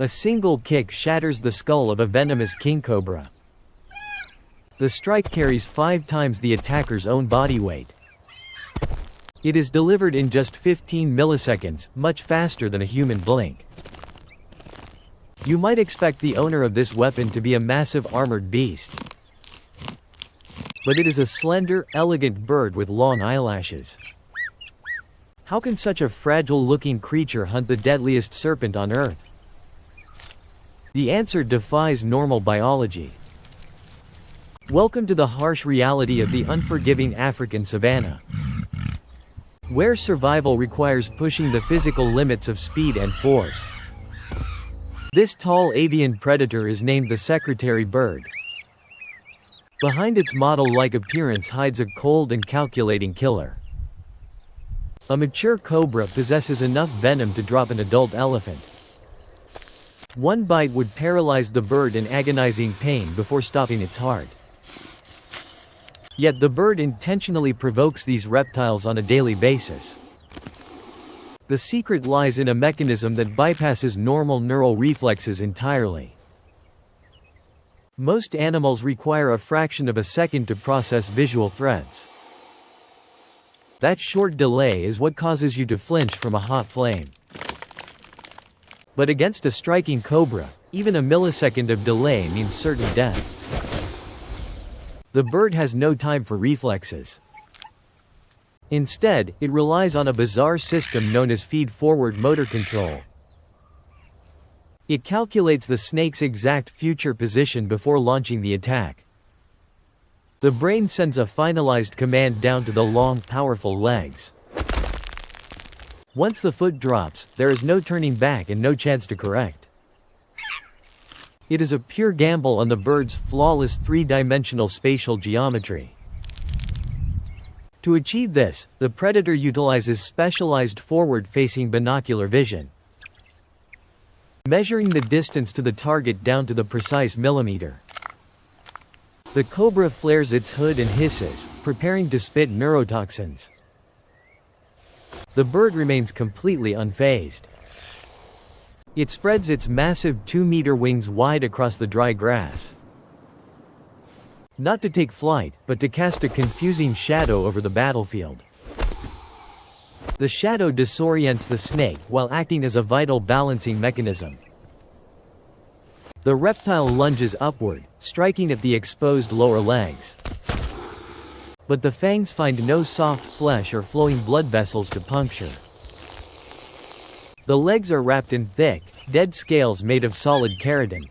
A single kick shatters the skull of a venomous king cobra. The strike carries 5 times the attacker's own body weight. It is delivered in just 15 milliseconds, much faster than a human blink. You might expect the owner of this weapon to be a massive armored beast. But it is a slender, elegant bird with long eyelashes. How can such a fragile-looking creature hunt the deadliest serpent on Earth? The answer defies normal biology. Welcome to the harsh reality of the unforgiving African savanna, where survival requires pushing the physical limits of speed and force. This tall avian predator is named the secretary bird. Behind its model-like appearance hides a cold and calculating killer. A mature cobra possesses enough venom to drop an adult elephant. One bite would paralyze the bird in agonizing pain before stopping its heart. Yet the bird intentionally provokes these reptiles on a daily basis. The secret lies in a mechanism that bypasses normal neural reflexes entirely. Most animals require a fraction of a second to process visual threats. That short delay is what causes you to flinch from a hot flame. But against a striking cobra, even a millisecond of delay means certain death. The bird has no time for reflexes. Instead, it relies on a bizarre system known as feed-forward motor control. It calculates the snake's exact future position before launching the attack. The brain sends a finalized command down to the long, powerful legs. Once the foot drops, there is no turning back and no chance to correct. It is a pure gamble on the bird's flawless 3-dimensional spatial geometry. To achieve this, the predator utilizes specialized forward-facing binocular vision, measuring the distance to the target down to the precise millimeter. The cobra flares its hood and hisses, preparing to spit neurotoxins. The bird remains completely unfazed. It spreads its massive 2-meter wings wide across the dry grass. Not to take flight, but to cast a confusing shadow over the battlefield. The shadow disorients the snake while acting as a vital balancing mechanism. The reptile lunges upward, striking at the exposed lower legs. But the fangs find no soft flesh or flowing blood vessels to puncture. The legs are wrapped in thick, dead scales made of solid keratin.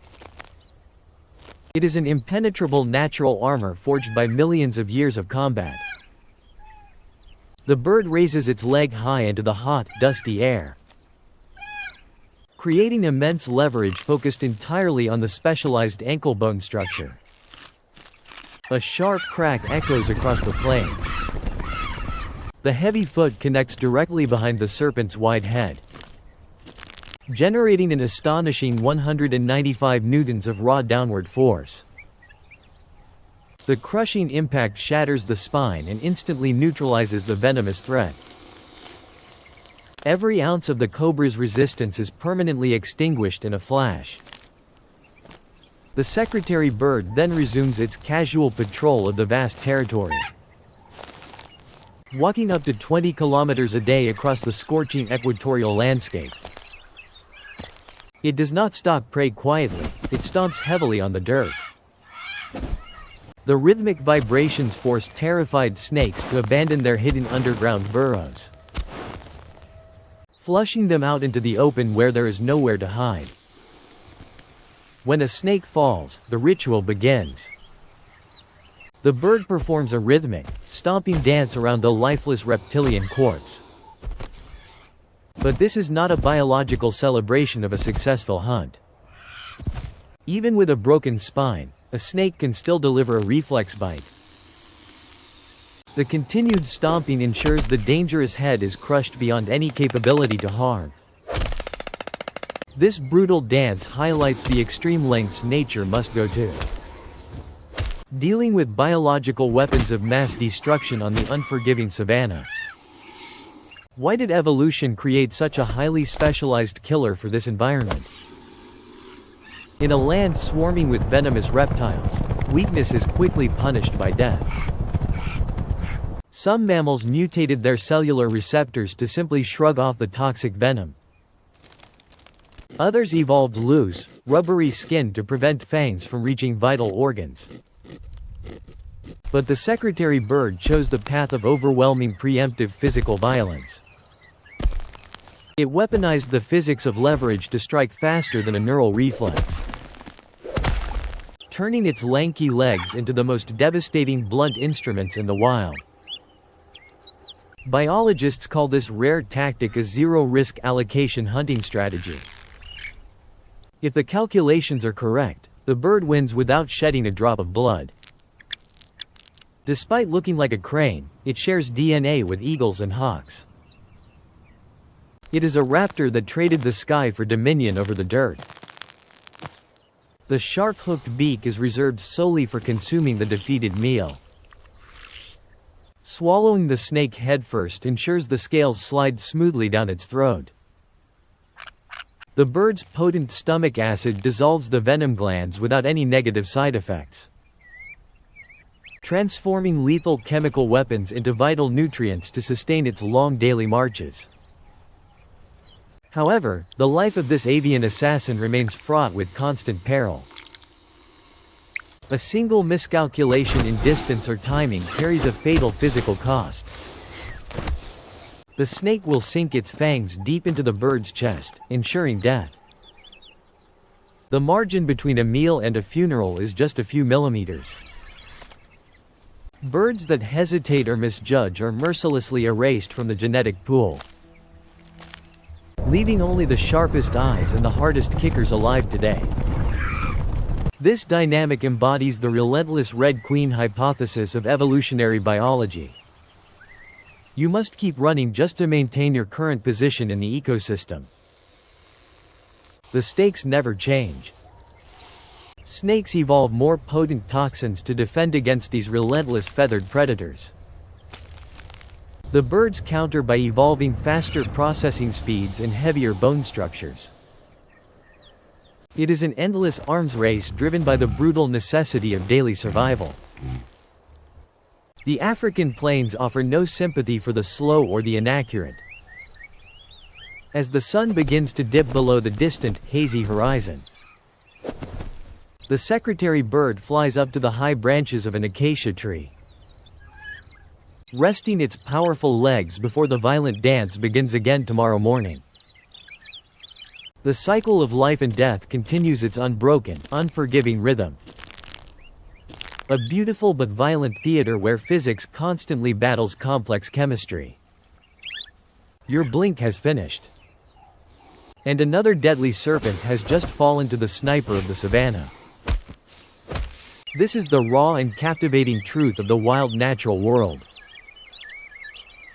It is an impenetrable natural armor forged by millions of years of combat. The bird raises its leg high into the hot, dusty air, creating immense leverage focused entirely on the specialized ankle bone structure. A sharp crack echoes across the plains. The heavy foot connects directly behind the serpent's wide head, generating an astonishing 195 newtons of raw downward force. The crushing impact shatters the spine and instantly neutralizes the venomous threat. Every ounce of the cobra's resistance is permanently extinguished in a flash. The secretary bird then resumes its casual patrol of the vast territory, walking up to 20 kilometers a day across the scorching equatorial landscape. It does not stalk prey quietly, it stomps heavily on the dirt. The rhythmic vibrations force terrified snakes to abandon their hidden underground burrows, flushing them out into the open where there is nowhere to hide. When a snake falls, the ritual begins. The bird performs a rhythmic, stomping dance around the lifeless reptilian corpse. But this is not a biological celebration of a successful hunt. Even with a broken spine, a snake can still deliver a reflex bite. The continued stomping ensures the dangerous head is crushed beyond any capability to harm. This brutal dance highlights the extreme lengths nature must go to, dealing with biological weapons of mass destruction on the unforgiving savanna. Why did evolution create such a highly specialized killer for this environment? In a land swarming with venomous reptiles, weakness is quickly punished by death. Some mammals mutated their cellular receptors to simply shrug off the toxic venom. Others evolved loose, rubbery skin to prevent fangs from reaching vital organs. But the secretary bird chose the path of overwhelming preemptive physical violence. It weaponized the physics of leverage to strike faster than a neural reflex, turning its lanky legs into the most devastating blunt instruments in the wild. Biologists call this rare tactic a zero-risk allocation hunting strategy. If the calculations are correct, the bird wins without shedding a drop of blood. Despite looking like a crane, it shares DNA with eagles and hawks. It is a raptor that traded the sky for dominion over the dirt. The sharp-hooked beak is reserved solely for consuming the defeated meal. Swallowing the snake headfirst ensures the scales slide smoothly down its throat. The bird's potent stomach acid dissolves the venom glands without any negative side effects, transforming lethal chemical weapons into vital nutrients to sustain its long daily marches. However, the life of this avian assassin remains fraught with constant peril. A single miscalculation in distance or timing carries a fatal physical cost. The snake will sink its fangs deep into the bird's chest, ensuring death. The margin between a meal and a funeral is just a few millimeters. Birds that hesitate or misjudge are mercilessly erased from the genetic pool, leaving only the sharpest eyes and the hardest kickers alive today. This dynamic embodies the relentless Red Queen hypothesis of evolutionary biology. You must keep running just to maintain your current position in the ecosystem. The stakes never change. Snakes evolve more potent toxins to defend against these relentless feathered predators. The birds counter by evolving faster processing speeds and heavier bone structures. It is an endless arms race driven by the brutal necessity of daily survival. The African plains offer no sympathy for the slow or the inaccurate. As the sun begins to dip below the distant, hazy horizon, the secretary bird flies up to the high branches of an acacia tree, resting its powerful legs before the violent dance begins again tomorrow morning. The cycle of life and death continues its unbroken, unforgiving rhythm. A beautiful but violent theater where physics constantly battles complex chemistry. Your blink has finished. And another deadly serpent has just fallen to the sniper of the savanna. This is the raw and captivating truth of the wild natural world.